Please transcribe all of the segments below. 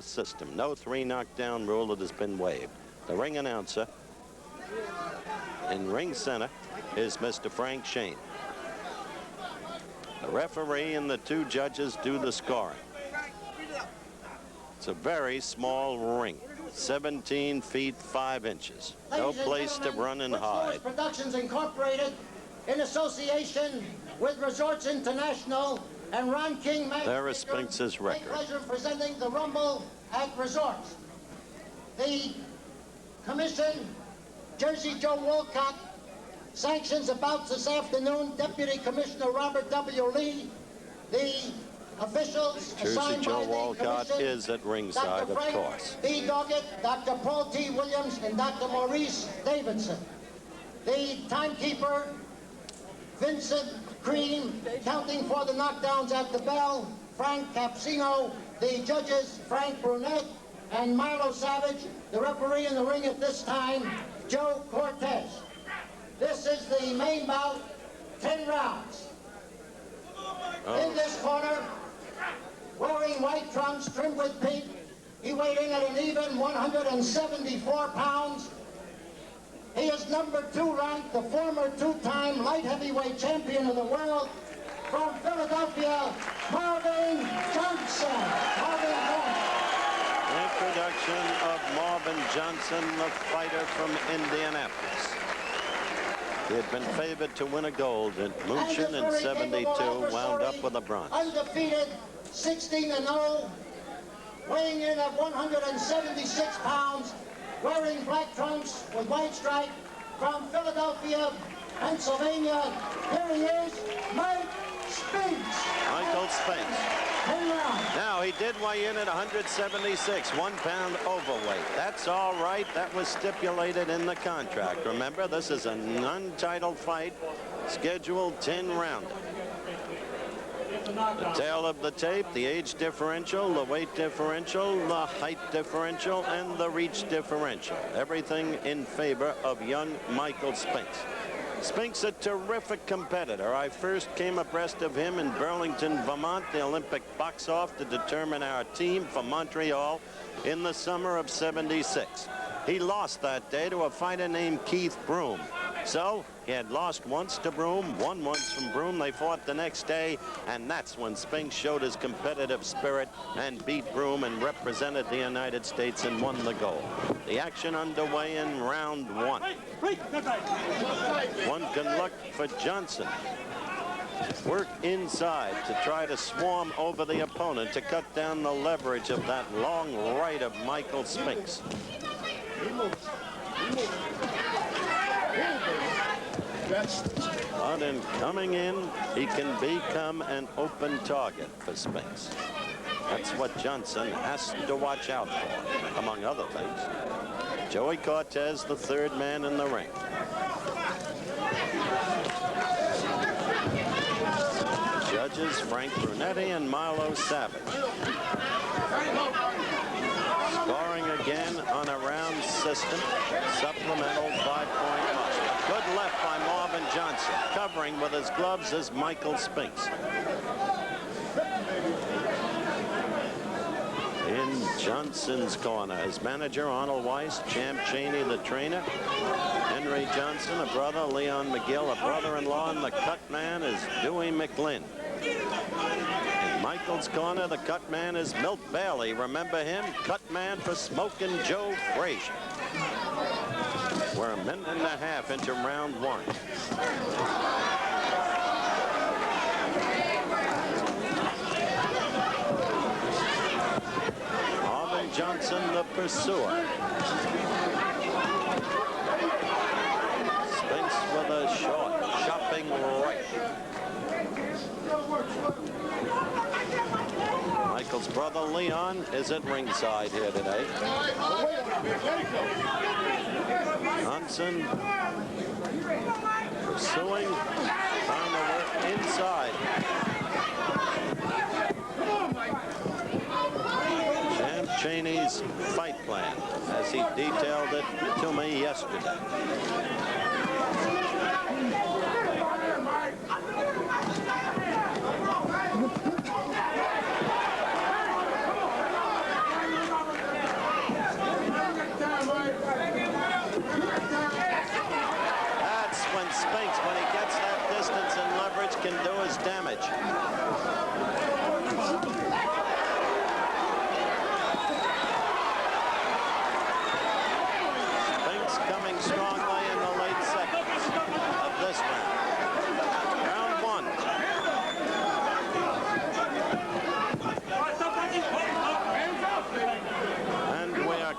system. No 3 knockdown rule that has been waived. The ring announcer in ring center is Mr. Frank Shane. The referee and the 2 judges do the scoring. It's a very small ring, 17 feet 5 inches. No place to run and hide. Productions Incorporated, in association with Resorts International and Ron King. There is Spinks' record. Pleasure presenting the Rumble at Resorts. The commission, Jersey Joe Walcott, sanctions the bouts this afternoon. Deputy Commissioner Robert W. Lee. The officials Jersey Joe Walcott is at ringside, Dr. Frank of course. B. Doggett, Dr. Paul T. Williams, and Dr. Maurice Davidson. The timekeeper, Vincent Cream, counting for the knockdowns at the bell, Frank Capsino. The judges, Frank Brunette and Milo Savage. The referee in the ring at this time, Joe Cortez. This is the main bout, 10 rounds. In this corner, wearing white trunks trimmed with pink, he weighed in at an even 174 pounds. He is number 2 ranked, the former 2-time light heavyweight champion of the world. From Philadelphia, Marvin Johnson. Marvin Johnson. Introduction of Marvin Johnson, the fighter from Indianapolis. He had been favored to win a gold at München in '72, wound up with a bronze. Undefeated, 16-0, weighing in at 176 pounds, wearing black trunks with white stripe, from Philadelphia, Pennsylvania. Here he is, Mike Spinks. Michael Spinks. Now, he did weigh in at 176, 1 pound overweight. That's all right. That was stipulated in the contract. Remember, this is a non-title fight, scheduled 10-rounder. The tail of the tape, the age differential, the weight differential, the height differential, and the reach differential. Everything in favor of young Michael Spinks. Spinks, a terrific competitor. I first came abreast of him in Burlington, Vermont, the Olympic box-off to determine our team for Montreal in the summer of '76. He lost that day to a fighter named Keith Broom. So he had lost once to Broom, won once from Broom. They fought the next day, and that's when Spinks showed his competitive spirit and beat Broom and represented the United States and won the gold. The action underway in round 1. One can look for Johnson. Work inside to try to swarm over the opponent to cut down the leverage of that long right of Michael Spinks. But in coming in, he can become an open target for Spinks. That's what Johnson has to watch out for, among other things. Joey Cortez, the 3rd man in the ring. Judges Frank Brunetti and Milo Savage. Scoring again on a round system, supplemental 5-point mark. Good left by Marvin Johnson. Covering with his gloves is Michael Spinks. In Johnson's corner, his manager, Arnold Weiss, Champ Chaney, the trainer, Henry Johnson, a brother, Leon McGill, a brother-in-law, and the cut man is Dewey McLin. In Michael's corner, the cut man is Milt Bailey. Remember him? Cut man for Smokin' Joe Frazier. We're a minute and a half into round 1. Marvin Johnson, the pursuer. Spinks with a short, chopping right. Michael's brother Leon is at ringside here today. Johnson pursuing, trying to work inside. Champ Chaney's fight plan, as he detailed it to me yesterday.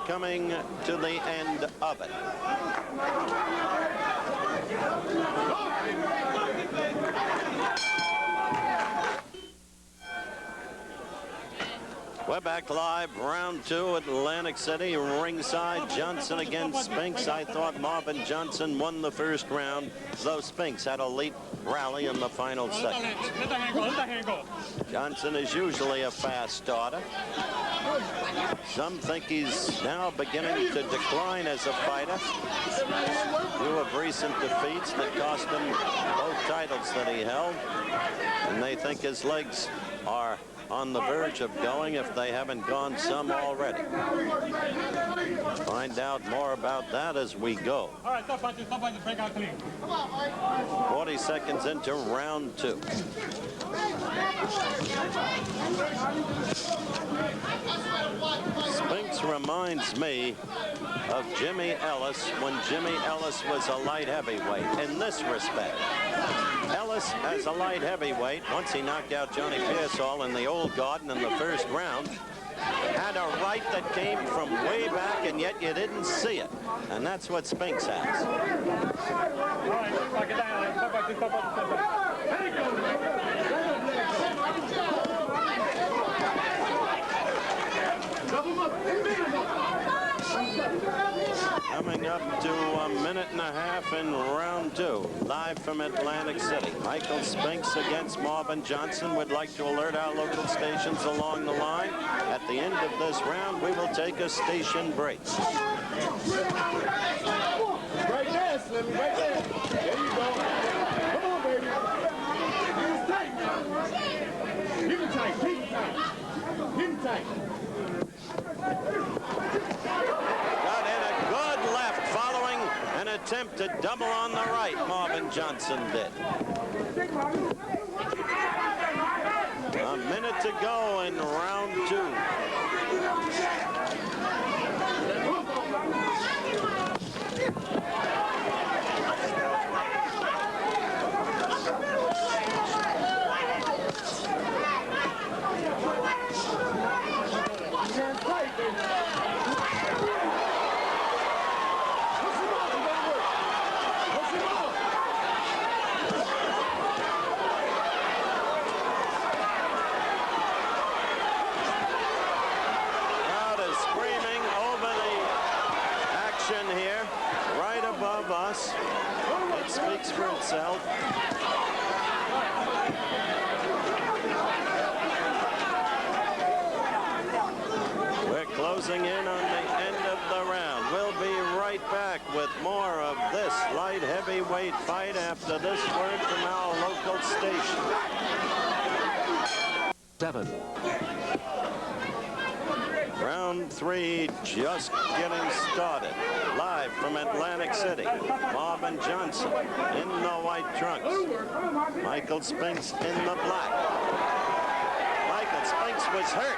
coming to the end of it. We're back live, round 2, Atlantic City, ringside. Johnson against Spinks. I thought Marvin Johnson won the first round, though Spinks had a late rally in the final seconds. Johnson is usually a fast starter. Some think he's now beginning to decline as a fighter. Two of recent defeats that cost him both titles that he held. And they think his legs are on the verge of going if they haven't gone some already. Find out more about that as we go. 40 seconds into round 2. Spinks reminds me of Jimmy Ellis when Jimmy Ellis was a light heavyweight in this respect. Ellis, as a light heavyweight, once he knocked out Johnny Pearsall in the Old Garden in the first round, had a right that came from way back, and yet you didn't see it. And that's what Spinks has. Coming up to a minute and a half in round 2, live from Atlantic City. Michael Spinks against Marvin Johnson. Would like to alert our local stations along the line. At the end of this round, we will take a station break. Right there, Slim, right there. There you go. Come on, baby. Keep tight now. Keep it tight, keep it tight. Keep it tight. Got in a good left following an attempt to double on the right, Marvin Johnson did. A minute to go in round 2. It speaks for itself. We're closing in on the end of the round. We'll be right back with more of this light heavyweight fight after this word from our local station. 7. Round 3 just getting started. Live from Atlantic City, Marvin Johnson in the white trunks. Michael Spinks in the black. Michael Spinks was hurt.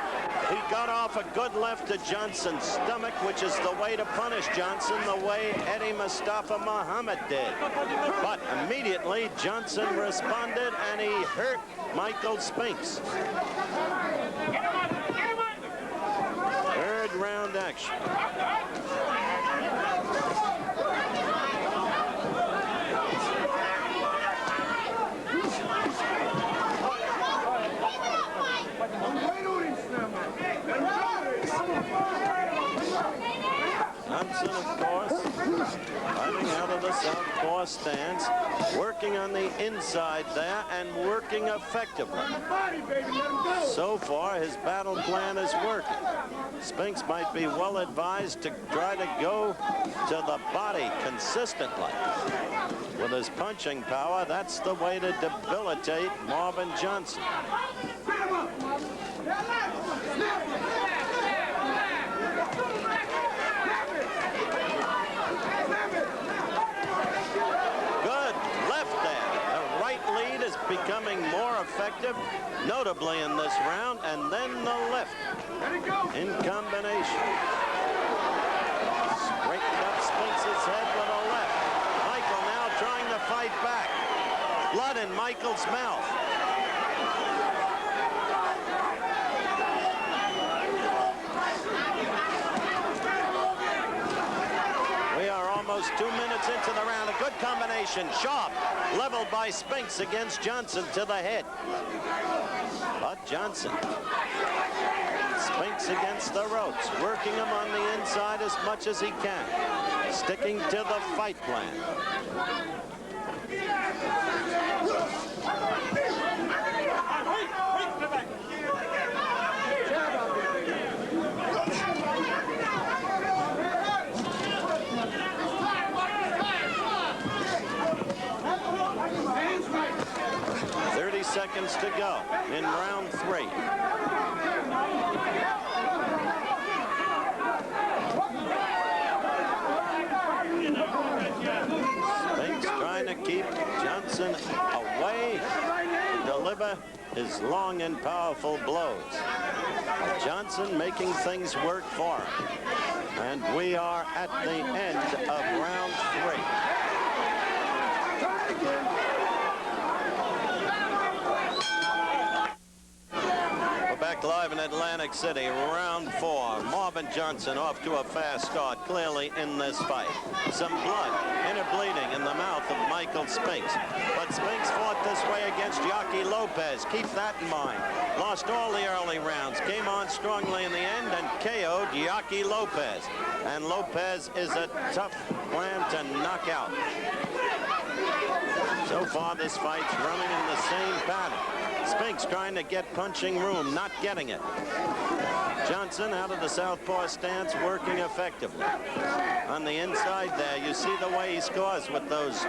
He got off a good left to Johnson's stomach, which is the way to punish Johnson, the way Eddie Mustafa Muhammad did. But immediately, Johnson responded, and he hurt Michael Spinks. Third round action. Johnson, of course, fighting out of the southpaw stance, working on the inside there and working effectively. So far, his battle plan is working. Spinks might be well advised to try to go to the body consistently. With his punching power, that's the way to debilitate Marvin Johnson. Becoming more effective, notably in this round, and then the left in combination. Straightened up Spinks' head with a left. Michael now trying to fight back. Blood in Michael's mouth. seconds, 2 minutes into the round. A good combination. Sharp, leveled by Spinks against Johnson to the head. But Johnson, Spinks against the ropes, working him on the inside as much as he can, sticking to the fight plan. 30 seconds to go in round 3. Spinks trying to keep Johnson away, deliver his long and powerful blows. Johnson making things work for him. And we are at the end of round 3. Back live in Atlantic City, round 4. Marvin Johnson off to a fast start, clearly in this fight. Some blood, inner bleeding in the mouth of Michael Spinks. But Spinks fought this way against Yaki Lopez. Keep that in mind. Lost all the early rounds, came on strongly in the end and KO'd Yaki Lopez. And Lopez is a tough man to knock out. So far, this fight's running in the same pattern. Spinks trying to get punching room, not getting it. Johnson out of the southpaw stance, working effectively. On the inside there, you see the way he scores with those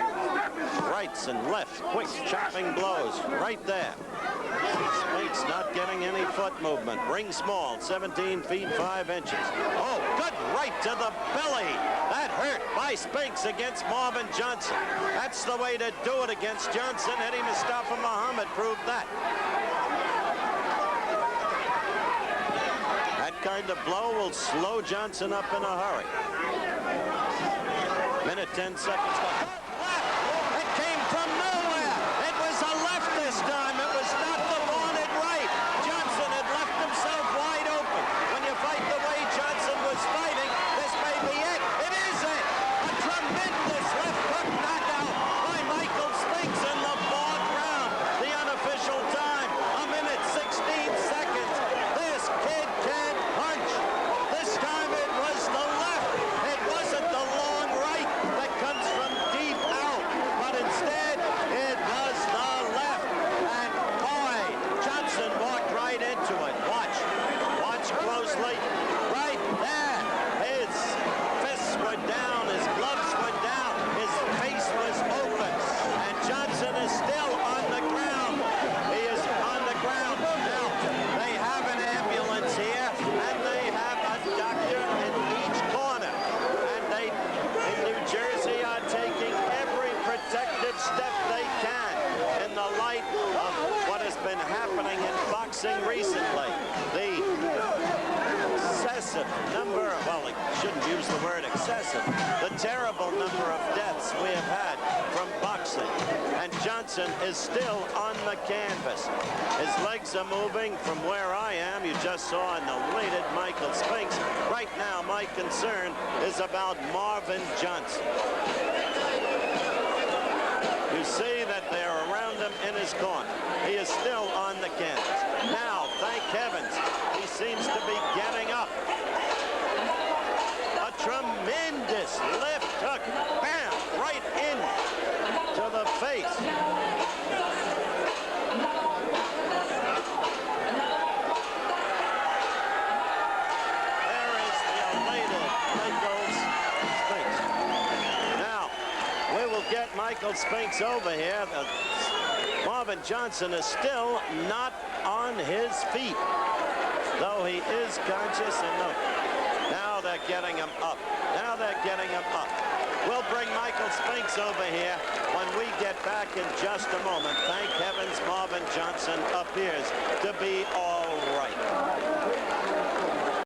rights and lefts, quick chopping blows right there. Spinks not getting any foot movement. Ring small, 17 feet 5 inches. Oh, good right to the belly. That hurt by Spinks against Marvin Johnson. That's the way to do it against Johnson. Eddie Mustafa Muhammad proved that. That kind of blow will slow Johnson up in a hurry. Minute 10 seconds left. Left! It came from nowhere. It was a left this time. It was not the wanted right. Johnson had left himself wide open. When you fight the way Johnson was fighting, this may be it. It is it. A tremendous left hook knockout by Michael Spinks in the 4th round. The unofficial time, 1 minute 16 seconds. This kid can punch. This time it was the left. It wasn't the long right that comes from deep out, but instead it was the left. And boy, Johnson walked right into it. Watch closely. Right there. His fists were down, his gloves were down, his face was open. And Johnson is still on the ground. He is on the ground. Now, they have an ambulance here, and they have a doctor in each corner. And they, in New Jersey, are taking every protective step they can in the light of what has been happening in boxing recently. The excessive number of, well, I shouldn't use the word excessive, the terrible number of deaths we have had from boxing. And Johnson is still on the canvas. His legs are moving from where I am. You just saw an elated Michael Spinks. Right now, my concern is about Marvin Johnson. You see that they're around him in his corner. He is still on the canvas. Now, thank heavens, he seems to be getting up. A tremendous left hook. Bam! Right in to the face. There is the elated Michael Spinks. Now, we will get Michael Spinks over here. Marvin Johnson is still not on his feet, though he is conscious enough. Now they're getting him up. Now they're getting him up. We'll bring Michael Spinks over here when we get back in just a moment. Thank heavens Marvin Johnson appears to be all right.